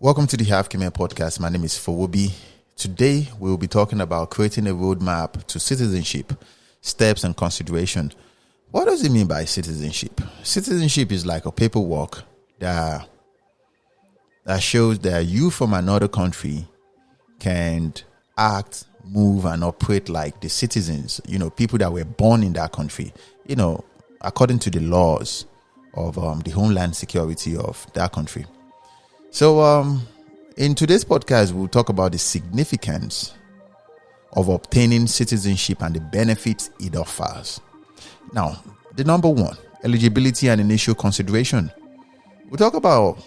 Welcome to the Healthcare Podcast. My name is Fowobi. Today, we will be talking about creating a roadmap to citizenship, steps and consideration. What does it mean by citizenship? Citizenship is like a paperwork that shows that you from another country can act, move, and operate like the citizens, people that were born in that country, according to the laws of the homeland security of that country. So, in today's podcast, we'll talk about the significance of obtaining citizenship and the benefits it offers. Now, the number one, eligibility and initial consideration. We'll talk about,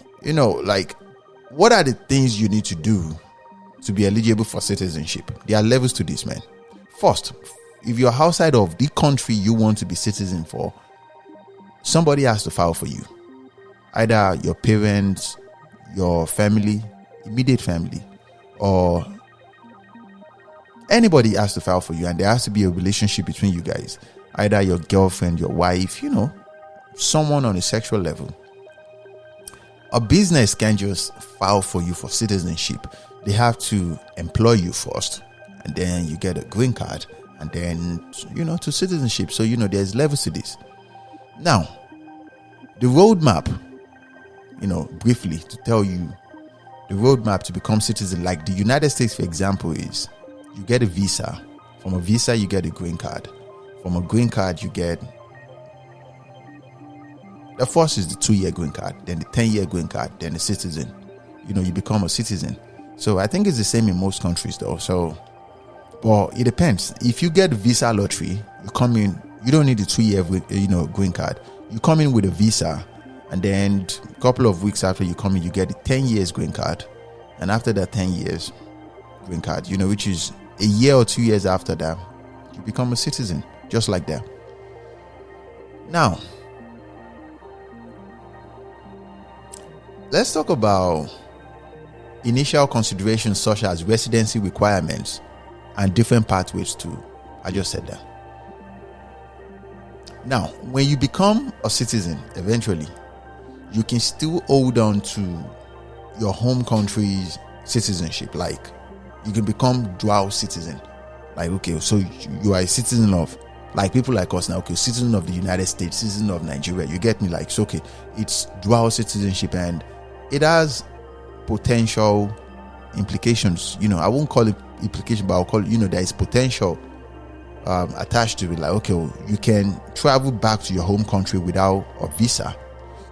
what are the things you need to do to be eligible for citizenship? There are levels to this, man. First, if you're outside of the country you want to be citizen for, somebody has to file for you. Either your parents, your family, immediate family, or anybody has to file for you, and there has to be a relationship between you guys. Either your girlfriend, your wife, someone on a sexual level. A business can't just file for you for citizenship. They have to employ you first, and then you get a green card, and then, to citizenship. So, there's levels to this. Now, the roadmap, briefly to tell you, the roadmap to become citizen, like the United States, for example, is you get a visa. From a visa, you get a green card. From a green card, you get, the first is the 2-year green card, then the 10-year green card, then the citizen. You become a citizen. So I think it's the same in most countries though. So, well, it depends. If you get visa lottery, you come in, you don't need the 2-year, green card. You come in with a visa, and then a couple of weeks after you come in, you get the 10 years green card. And after that 10 years green card, which is a year or 2 years after that, you become a citizen, just like that. Now, let's talk about initial considerations such as residency requirements and different pathways too. I just said that. Now, when you become a citizen, eventually, you can still hold on to your home country's citizenship. Like, you can become dual citizen. Like, okay, so you are a citizen of, like people like us now, okay, citizen of the United States, citizen of Nigeria. You get me? Like, so, okay, it's dual citizenship, and it has potential implications. I won't call it implication, but I'll call it, there is potential attached to it. Like, okay, well, you can travel back to your home country without a visa.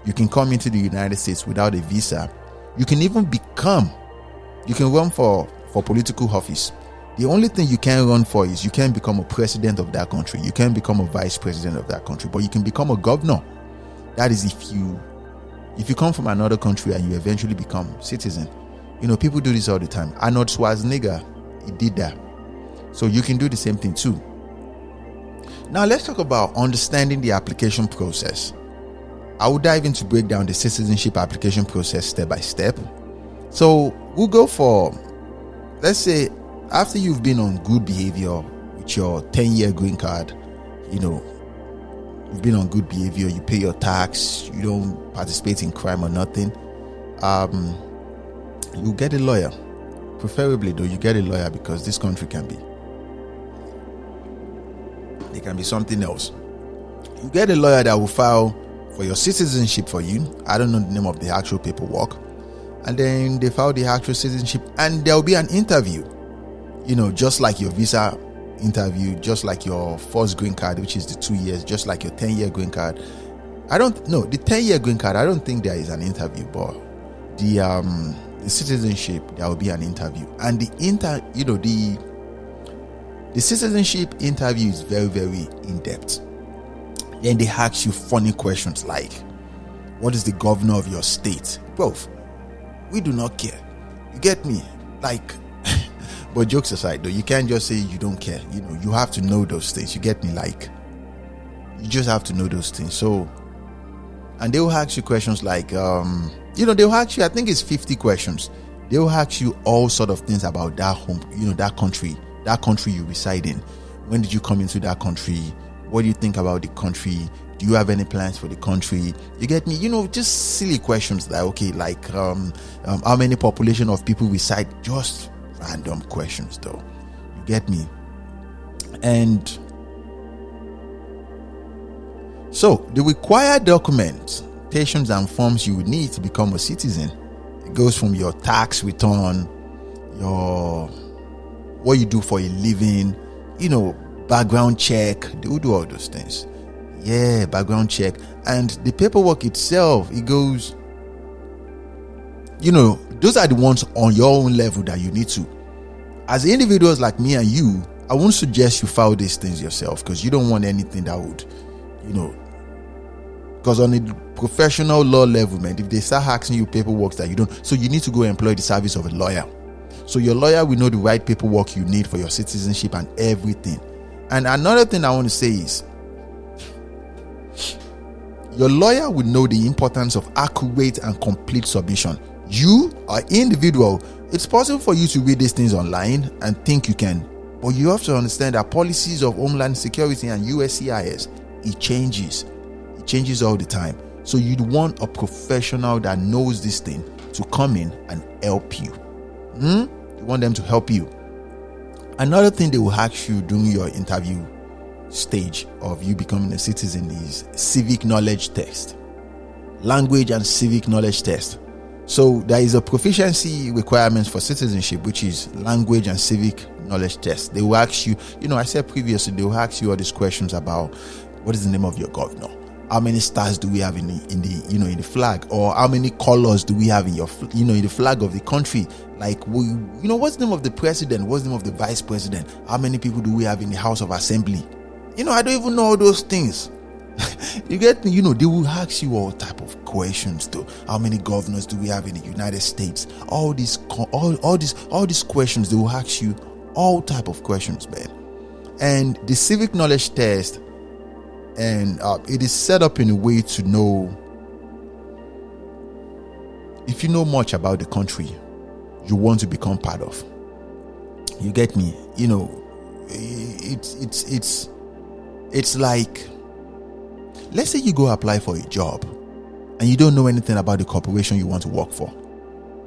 You can come into the United States without a visa. You can even you can run for political office. The only thing you can't run for is you can't become a president of that country. You can't become a vice president of that country, but you can become a governor. That is if you come from another country and you eventually become citizen. People do this all the time. Arnold Schwarzenegger, he did that. So you can do the same thing too. Now let's talk about understanding the application process. I will dive into break down the citizenship application process step by step. So we'll go for, let's say, after you've been on good behavior with your 10-year green card, you've been on good behavior, you pay your tax, you don't participate in crime or nothing, you get a lawyer. Preferably though, you get a lawyer, because this country can be something else. You get a lawyer that will file for your citizenship for you. I don't know the name of the actual paperwork. And then they file the actual citizenship, and there will be an interview, just like your visa interview, just like your first green card, which is the 2 years, just like your 10-year green card. The 10-year green card, I don't think there is an interview, but the citizenship, there will be an interview. And the citizenship interview is very, very in-depth. Then they ask you funny questions like, what is the governor of your state? Bro, we do not care. You get me? Like, but jokes aside though, you can't just say you don't care. You have to know those things. You get me? Like, you just have to know those things. So, and they will ask you questions like, they'll ask you, I think it's 50 questions. They will ask you all sort of things about that home, that country you reside in. When did you come into that country? What do you think about the country? Do you have any plans for the country? You get me? Just silly questions like, okay, like how many population of people reside? Just random questions though. You get me? And so the required documentations and forms you would need to become a citizen, it goes from your tax return, your what you do for a living, background check. They will do all those things. Yeah, background check. And the paperwork itself, it goes, those are the ones on your own level that you need to. As individuals like me and you, I won't suggest you file these things yourself, because you don't want anything that would, because on a professional law level, man, if they start asking you paperwork that you don't, so you need to go employ the service of a lawyer. So your lawyer will know the right paperwork you need for your citizenship and everything. And another thing I want to say is, your lawyer would know the importance of accurate and complete submission. You are individual. It's possible for you to read these things online and think you can, but you have to understand that policies of Homeland Security and USCIS, it changes. It changes all the time. So you'd want a professional that knows this thing to come in and help you. You want them to help you. Another thing they will ask you during your interview stage of you becoming a citizen is civic knowledge test, language and civic knowledge test. So there is a proficiency requirements for citizenship, which is language and civic knowledge test. They will ask you, I said previously, they will ask you all these questions about what is the name of your governor, how many stars do we have in the flag, or how many colors do we have in your in the flag of the country, like what's the name of the president, what's the name of the vice president, how many people do we have in the House of Assembly. I don't even know all those things. You get me? They will ask you all type of questions though. How many governors do we have in the United States? All these questions, they will ask you all type of questions, man. And the civic knowledge test, and it is set up in a way to know if you know much about the country you want to become part of. You get me? It's like, let's say you go apply for a job and you don't know anything about the corporation you want to work for.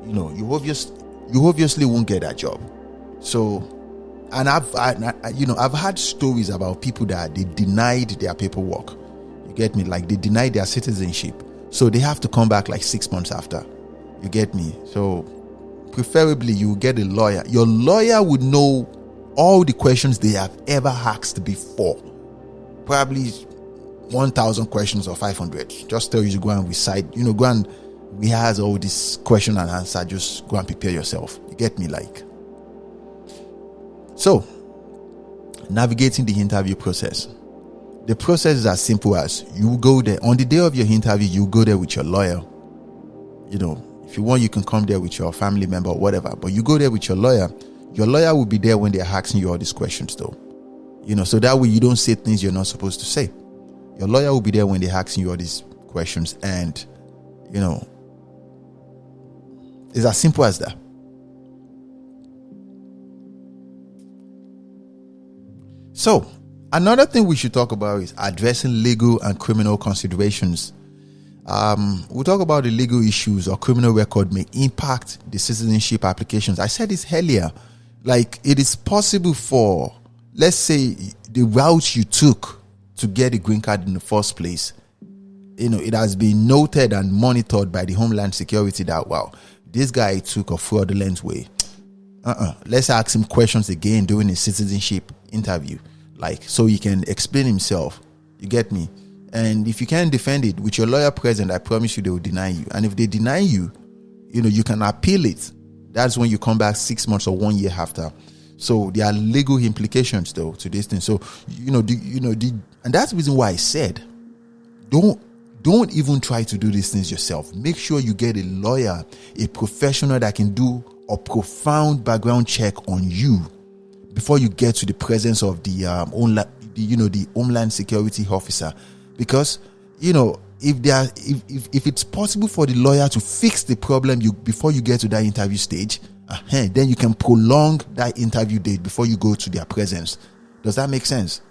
You obviously won't get that job. So, and I've had stories about people that they denied their paperwork. You get me? Like they denied their citizenship, so they have to come back like 6 months after. You get me? So, preferably you get a lawyer. Your lawyer would know all the questions they have ever asked before. Probably 1,000 questions or 500. Just tell you to go and recite, go and rehearse all this question and answer. Just go and prepare yourself. You get me? Like, so navigating the interview process. The process is as simple as you go there on the day of your interview. You go there with your lawyer. If you want, you can come there with your family member or whatever, but you go there with your lawyer. Your lawyer will be there when they're asking you all these questions though. So that way you don't say things you're not supposed to say. Your lawyer will be there when they're asking you all these questions, and it's as simple as that. So another thing we should talk about is addressing legal and criminal considerations. We'll talk about the legal issues or criminal record may impact the citizenship applications. I said this earlier, like it is possible for, let's say, the route you took to get a green card in the first place, it has been noted and monitored by the Homeland Security that, wow, this guy took a fraudulent way. Let's ask him questions again during his citizenship interview, like, so he can explain himself. You get me? And if you can't defend it with your lawyer present, I promise you they will deny you. And if they deny you, you can appeal it. That's when you come back 6 months or 1 year after. So there are legal implications though to this thing. So and that's the reason why I said, don't even try to do these things yourself. Make sure you get a lawyer, a professional that can do a profound background check on you before you get to the presence of the Homeland Security officer. Because if it's possible for the lawyer to fix the problem before you get to that interview stage, then you can prolong that interview date before you go to their presence. Does that make sense?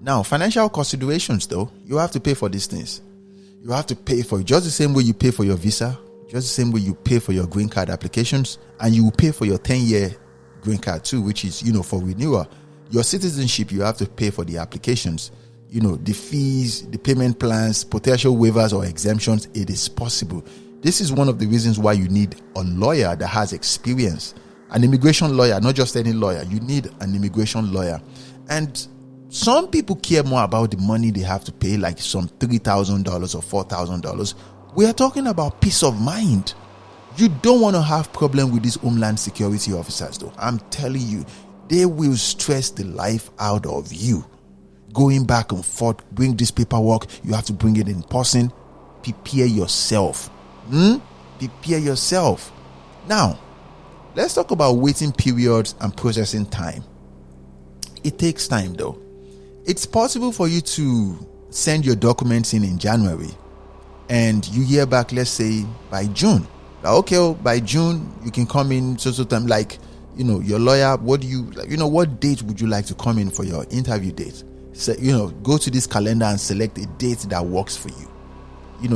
Now, financial considerations though, you have to pay for these things. You have to pay for it just the same way you pay for your visa, just the same way you pay for your green card applications, and you will pay for your 10-year green card too, which is, for renewal. Your citizenship, you have to pay for the applications, the fees, the payment plans, potential waivers or exemptions. It is possible. This is one of the reasons why you need a lawyer that has experience, an immigration lawyer, not just any lawyer. You need an immigration lawyer. And some people care more about the money they have to pay, like some $3,000 or $4,000. We are talking about peace of mind. You don't want to have problem with these Homeland Security officers, though. I'm telling you, they will stress the life out of you. Going back and forth, bring this paperwork, you have to bring it in person. Prepare yourself. Prepare yourself. Now, let's talk about waiting periods and processing time. It takes time, though. It's possible for you to send your documents in January and you hear back, let's say by June. By June you can come in so time. Like, your lawyer, what date would you like to come in for your interview date? So, go to this calendar and select a date that works for you.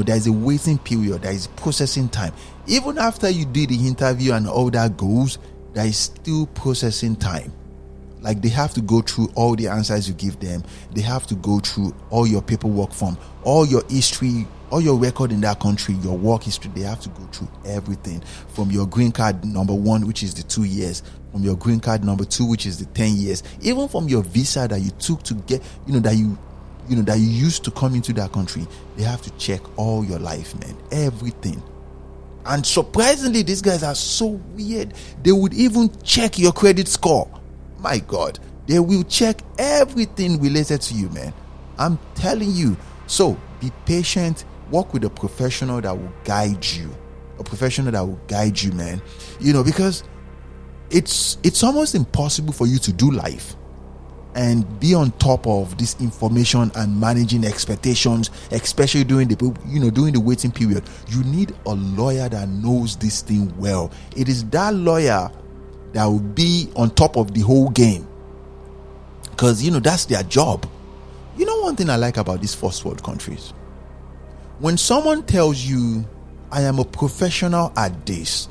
There is a waiting period, there is processing time. Even after you do the interview and all that goes, there is still processing time. Like, they have to go through all the answers you give them. They have to go through all your paperwork form, all your history, all your record in that country, your work history. They have to go through everything from your green card number 1, which is the 2 years, from your green card number 2, which is the 10 years, even from your visa that you took to get, that you used to come into that country. They have to check all your life, man, everything. And surprisingly, these guys are so weird. They would even check your credit score. My God, they will check everything related to you, man. I'm telling you. So be patient. Work with a professional that will guide you. A professional that will guide you, man. Because it's almost impossible for you to do life and be on top of this information and managing expectations, especially during the waiting period. You need a lawyer that knows this thing well. It is that lawyer that will be on top of the whole game, because that's their job. One thing I like about these first world countries, when someone tells you, I am a professional at this,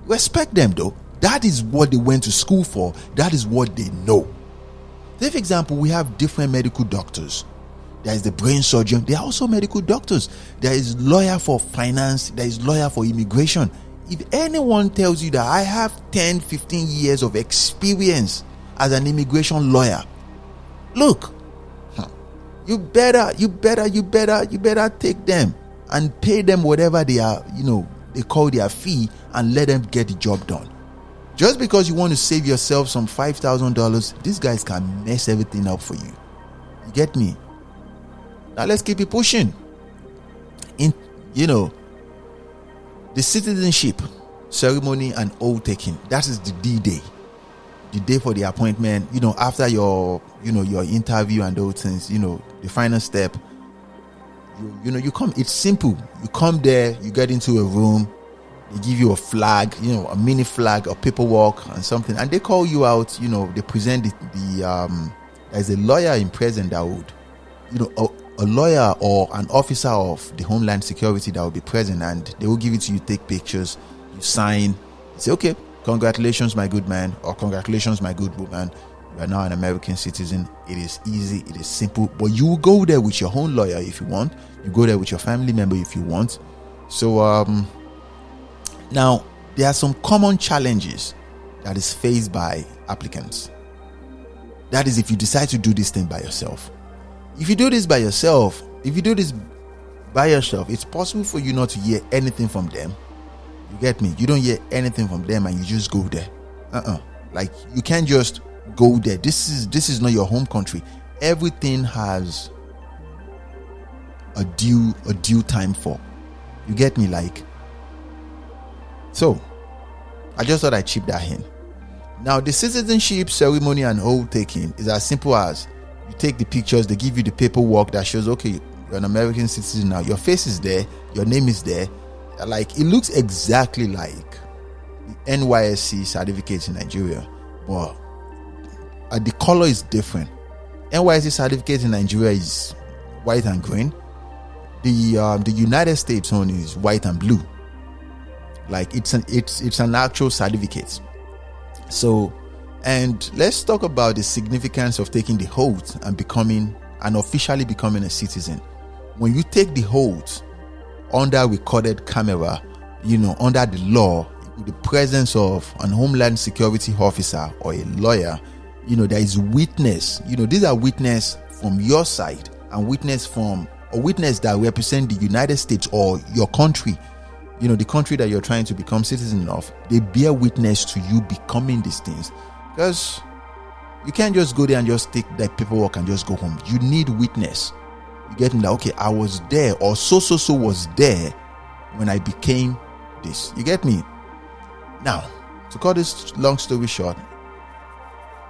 respect them, though. That is what they went to school for. That is what they know. Take for example, we have different medical doctors. There is the brain surgeon. They are also medical doctors. There is lawyer for finance. There is lawyer for immigration. If anyone tells you that I have 10, 15 years of experience as an immigration lawyer, look, you better take them and pay them whatever they are, they call their fee, and let them get the job done. Just because you want to save yourself some $5,000, these guys can mess everything up for you. You get me? Now let's keep it pushing. The citizenship ceremony and oath taking, that is the D-Day. The day for the appointment, after your interview and those things, the final step, you come. It's simple. You come there, you get into a room, they give you a flag, a mini flag, a paperwork and something, and they call you out. They present there's a lawyer in present that would, a lawyer or an officer of the Homeland Security that will be present, and they will give it to you, take pictures, you sign, say, okay, congratulations, my good man, or congratulations, my good woman, you are now an American citizen. It is easy, it is simple, but you will go there with your own lawyer if you want. You go there with your family member if you want. So now there are some common challenges that is faced by applicants. That is if you decide to do this thing by yourself. If you do this by yourself, it's possible for you not to hear anything from them. You get me? You don't hear anything from them and you just go there. Like, you can't just go there. This is not your home country. Everything has a due time for. You get me? Like, so I just thought I'd chip that in. Now, the citizenship ceremony and oath taking is as simple as you take the pictures, they give you the paperwork that shows, okay, you're an American citizen now. Your face is there, your name is there. Like, it looks exactly like the NYSC certificates in Nigeria, but the color is different. NYC certificate in Nigeria is white and green. The United States one is white and blue. Like it's an actual certificate. So, and let's talk about the significance of taking the oath and officially becoming a citizen. When you take the oath under recorded camera, under the law, with the presence of an Homeland Security officer or a lawyer, there is witness. These are witness from your side and witness that represent the United States or your country, the country that you're trying to become citizen of. They bear witness to you becoming these things, because you can't just go there and just take that paperwork and just go home. You need witness. You get me? That okay, I was there, or so was there when I became this. You get me? Now, to cut this long story short,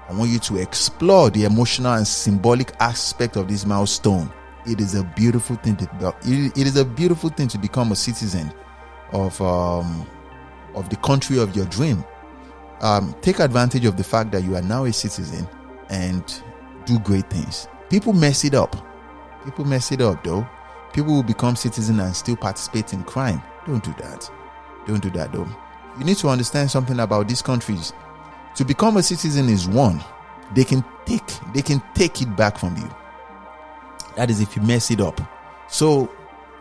I want you to explore the emotional and symbolic aspect of this milestone. It is a beautiful thing to become a citizen of the country of your dream. Take advantage of the fact that you are now a citizen and do great things. People mess it up though. People will become citizens and still participate in crime. Don't do that though. You need to understand something about these countries. To become a citizen is one. They can take it back from you. That is if you mess it up. So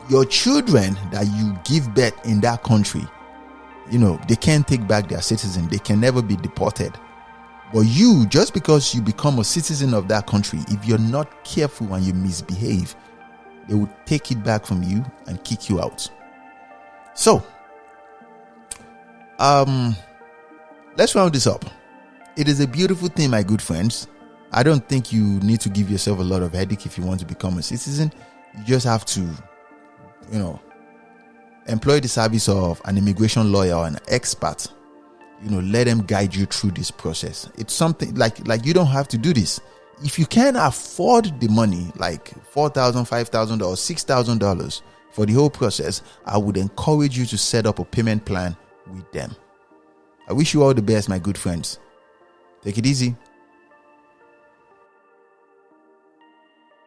your children that you give birth in that country, they can't take back their citizen. They can never be deported. But you, just because you become a citizen of that country, if you're not careful and you misbehave, they will take it back from you and kick you out. So, let's round this up. It is a beautiful thing, my good friends. I don't think you need to give yourself a lot of headache if you want to become a citizen. You just have to, employ the service of an immigration lawyer or an expert. Let them guide you through this process. It's something like you don't have to do this. If you can afford the money, like $4,000, $5,000, or $6,000 for the whole process, I would encourage you to set up a payment plan with them. I wish you all the best, my good friends. Take it easy.